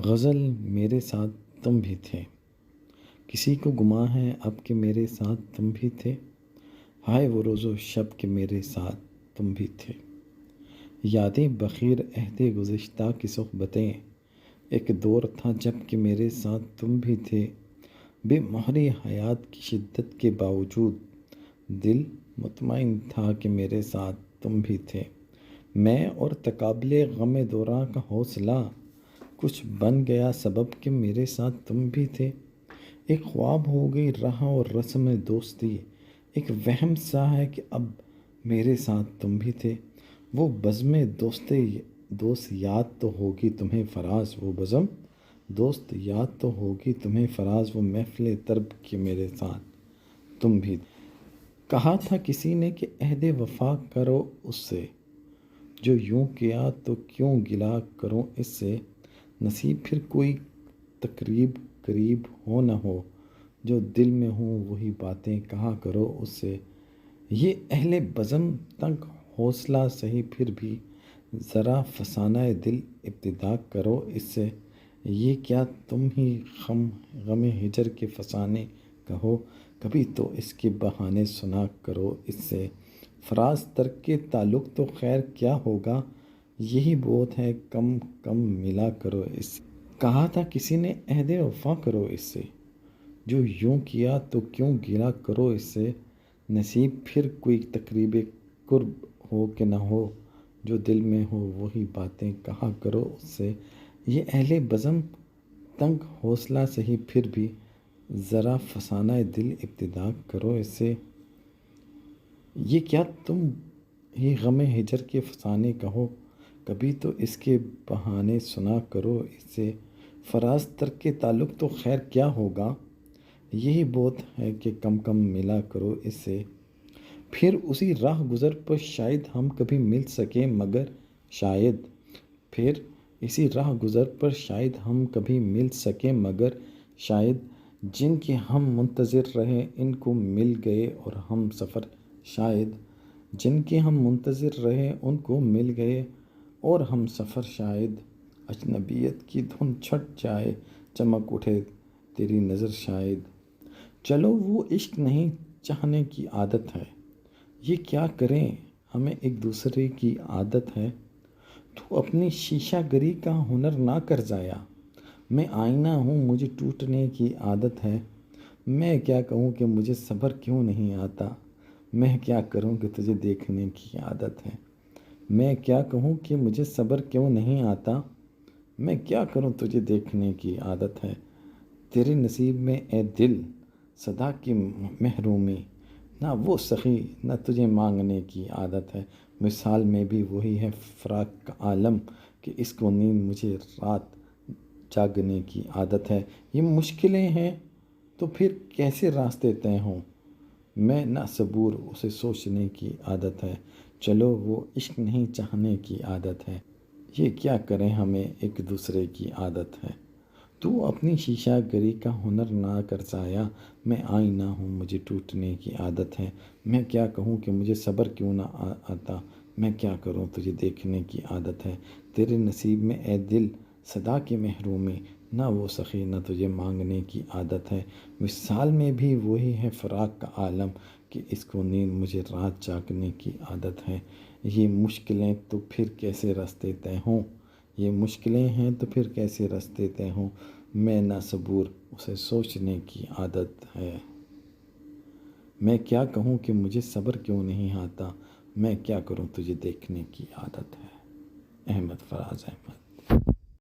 غزل میرے ساتھ تم بھی تھے، کسی کو گماں ہے اب کہ میرے ساتھ تم بھی تھے، ہائے وہ روز و شب کہ میرے ساتھ تم بھی تھے۔ یادیں بخیر عہد گزشتہ کی صحبتیں، ایک دور تھا جب کہ میرے ساتھ تم بھی تھے، بے مہری حیات کی شدت کے باوجود دل مطمئن تھا کہ میرے ساتھ تم بھی تھے۔ میں اور تقابل غم دوراں کا حوصلہ کچھ بن گیا سبب کہ میرے ساتھ تم بھی تھے۔ ایک خواب ہو گئی راہ اور رسم دوستی، ایک وہم سا ہے کہ اب میرے ساتھ تم بھی تھے۔ وہ بزم دوست یاد تو ہوگی تمہیں فراز، وہ بزم دوست یاد تو ہوگی تمہیں فراز، وہ محفل طرب کے میرے ساتھ تم بھی تھے۔ کہا تھا کسی نے کہ عہد وفا کرو اس سے، جو یوں کیا تو کیوں گلہ کروں اس سے، نصیب پھر کوئی تقریب قریب ہو نہ ہو، جو دل میں ہوں وہی باتیں کہا کرو اس سے۔ یہ اہل بزم تنگ حوصلہ سہی پھر بھی ذرا فسانہ دل ابتدا کرو اس سے۔ یہ کیا تم ہی غم ہجر کے فسانے کہو، کبھی تو اس کے بہانے سنا کرو اس سے۔ فراز ترک کے تعلق تو خیر کیا ہوگا، یہی بہت ہے کم کم ملا کرو اس سے۔ کہا تھا کسی نے عہد وفا کرو اس سے، جو یوں کیا تو کیوں گلہ کرو اس سے، نصیب پھر کوئی تقریب قرب ہو کہ نہ ہو، جو دل میں ہو وہی باتیں کہا کرو اس سے۔ یہ اہل بزم تنگ حوصلہ سہی پھر بھی ذرا فسانہ دل ابتدا کرو اس سے۔ یہ کیا تم ہی غم ہجر کے فسانے کہو، کبھی تو اس کے بہانے سنا کرو اس سے۔ فراز ترک کے تعلق تو خیر کیا ہوگا، یہی بہت ہے کہ کم کم ملا کرو اس سے۔ پھر اسی راہ گزر پر شاید ہم کبھی مل سکیں مگر شاید، پھر اسی راہ گزر پر شاید ہم کبھی مل سکیں مگر شاید، جن کے ہم منتظر رہے ان کو مل گئے اور ہم سفر شاید، جن کے ہم منتظر رہے ان کو مل گئے اور ہم سفر شاید۔ اجنبیت کی دھن چھٹ جائے چمک اٹھے تیری نظر شاید، چلو وہ عشق نہیں چاہنے کی عادت ہے، یہ کیا کریں ہمیں ایک دوسرے کی عادت ہے۔ تو اپنی شیشہ گری کا ہنر نہ کر ضائع، میں آئینہ ہوں مجھے ٹوٹنے کی عادت ہے۔ میں کیا کہوں کہ مجھے صبر کیوں نہیں آتا، میں کیا کروں کہ تجھے دیکھنے کی عادت ہے۔ میں کیا کہوں کہ مجھے صبر کیوں نہیں آتا، میں کیا کروں تجھے دیکھنے کی عادت ہے۔ تیرے نصیب میں اے دل صدا کی محرومی، نہ وہ سخی نہ تجھے مانگنے کی عادت ہے۔ وصال میں بھی وہی ہے فراق کا عالم، کہ اس کو نیند مجھے رات جاگنے کی عادت ہے۔ یہ مشکلیں ہیں تو پھر کیسے راستے طے ہوں، میں نہ صبور اسے سوچنے کی عادت ہے، چلو وہ عشق نہیں چاہنے کی عادت ہے، یہ کیا کریں ہمیں ایک دوسرے کی عادت ہے۔ تو اپنی شیشہ گری کا ہنر نہ کر ضائع، میں آئینہ ہوں مجھے ٹوٹنے کی عادت ہے۔ میں کیا کہوں کہ مجھے صبر کیوں نہ آتا، میں کیا کروں تجھے دیکھنے کی عادت ہے۔ تیرے نصیب میں اے دل صدا کی محرومی، نہ وہ سخی نہ تجھے مانگنے کی عادت ہے۔ وصال میں بھی وہی ہے فراق کا عالم، کہ اس کو نیند مجھے رات جاگنے کی عادت ہے۔ یہ مشکلیں تو پھر کیسے راستے طے ہوں، یہ مشکلیں ہیں تو پھر کیسے راستے طے ہوں، میں نہ صبور اسے سوچنے کی عادت ہے۔ میں کیا کہوں کہ مجھے صبر کیوں نہیں آتا، میں کیا کروں تجھے دیکھنے کی عادت ہے۔ احمد فراز احمد۔